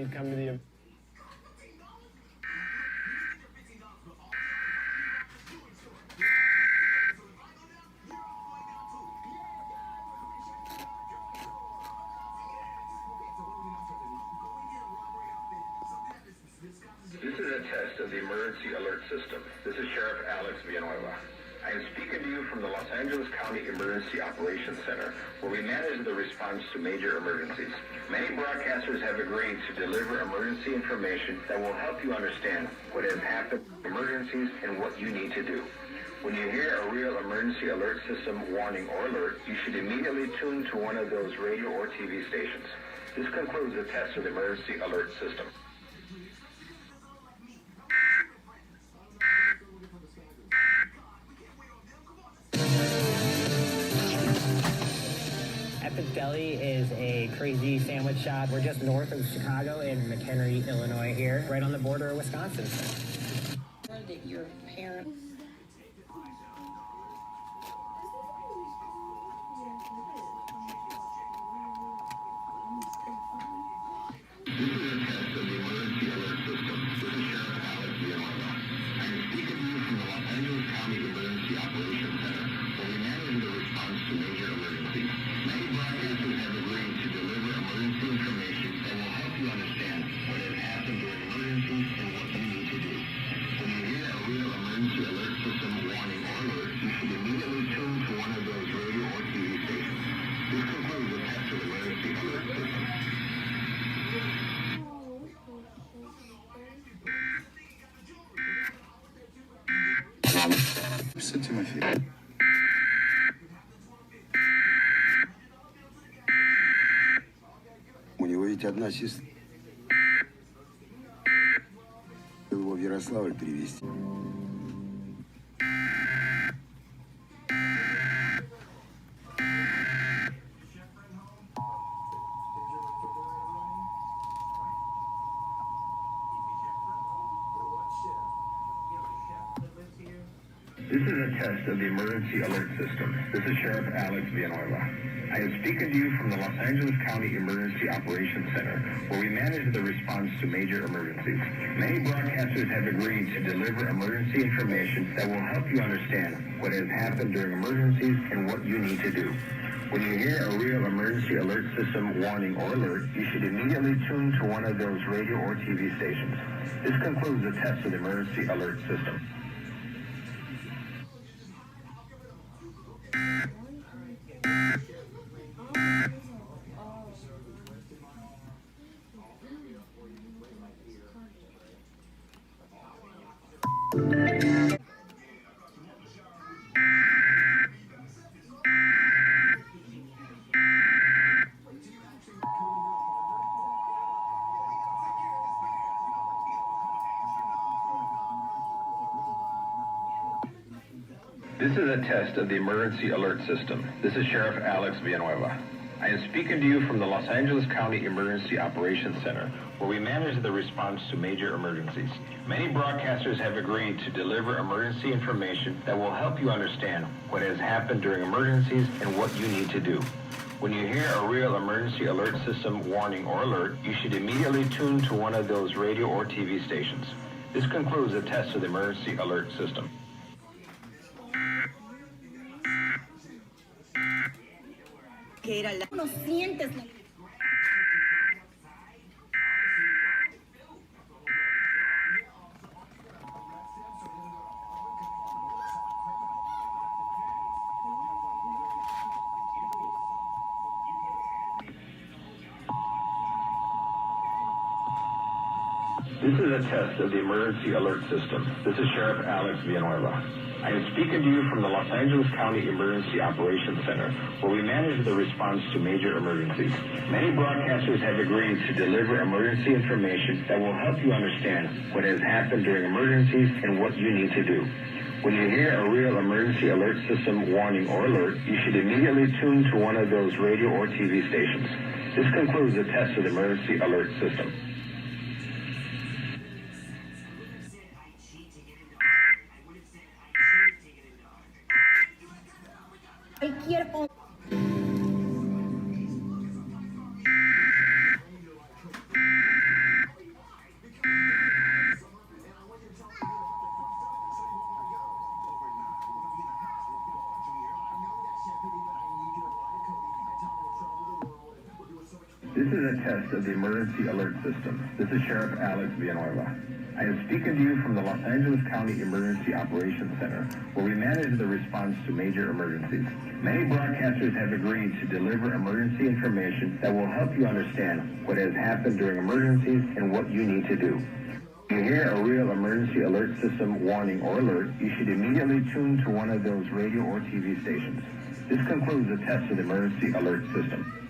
can come to the. This is a test of the emergency alert system. This is Sheriff Alex Villanueva. I am speaking to you from the Los Angeles County Emergency Operations Center, where we manage the response to major emergencies. Many broadcasters have agreed to deliver emergency information that will help you understand what has happened, emergencies, and what you need to do. When you hear a real emergency alert system warning or alert, you should immediately tune to one of those radio or TV stations. This concludes the test of the emergency alert system. Epic Deli is a crazy sandwich shop. We're just north of Chicago in McHenry, Illinois here, right on the border of Wisconsin. That your parents... This is a test of the emergency alert system. This is Sheriff Alex Villanueva. I am speaking to you from the Los Angeles County Emergency Operations Center, where we manage the response to major emergencies. Many broadcasters have agreed to deliver emergency information that will help you understand what has happened during emergencies and what you need to do. When you hear a real emergency alert system warning or alert, you should immediately tune to one of those radio or TV stations. This concludes the test of the emergency alert system. Sit to my feet. У него ведь одна сестра. Его в Ярославль привезти. This is a test of the emergency alert system. This is Sheriff Alex Villanueva. I am speaking to you from the Los Angeles County Emergency Operations Center, where we manage the response to major emergencies. Many broadcasters have agreed to deliver emergency information that will help you understand what has happened during emergencies and what you need to do. When you hear a real emergency alert system warning or alert, you should immediately tune to one of those radio or TV stations. This concludes the test of the emergency alert system. This is a test of the emergency alert system. This is Sheriff Alex Villanueva. I am speaking to you from the Los Angeles County Emergency Operations Center, where we manage the response to major emergencies. Many broadcasters have agreed to deliver emergency information that will help you understand what has happened during emergencies and what you need to do. When you hear a real emergency alert system warning or alert, you should immediately tune to one of those radio or TV stations. This concludes the test of the emergency alert system. No sientes la... This is a test of the emergency alert system. This is Sheriff Alex Villanueva. I am speaking to you from the Los Angeles County Emergency Operations Center, where we manage the response to major emergencies. Many broadcasters have agreed to deliver emergency information that will help you understand what has happened during emergencies and what you need to do. When you hear a real emergency alert system warning or alert, you should immediately tune to one of those radio or TV stations. This concludes the test of the emergency alert system. Cualquier... This is a test of the emergency alert system. This is Sheriff Alex Villanueva. I am speaking to you from the Los Angeles County Emergency Operations Center, where we manage the response to major emergencies. Many broadcasters have agreed to deliver emergency information that will help you understand what has happened during emergencies and what you need to do. If you hear a real emergency alert system warning or alert, you should immediately tune to one of those radio or TV stations. This concludes the test of the emergency alert system.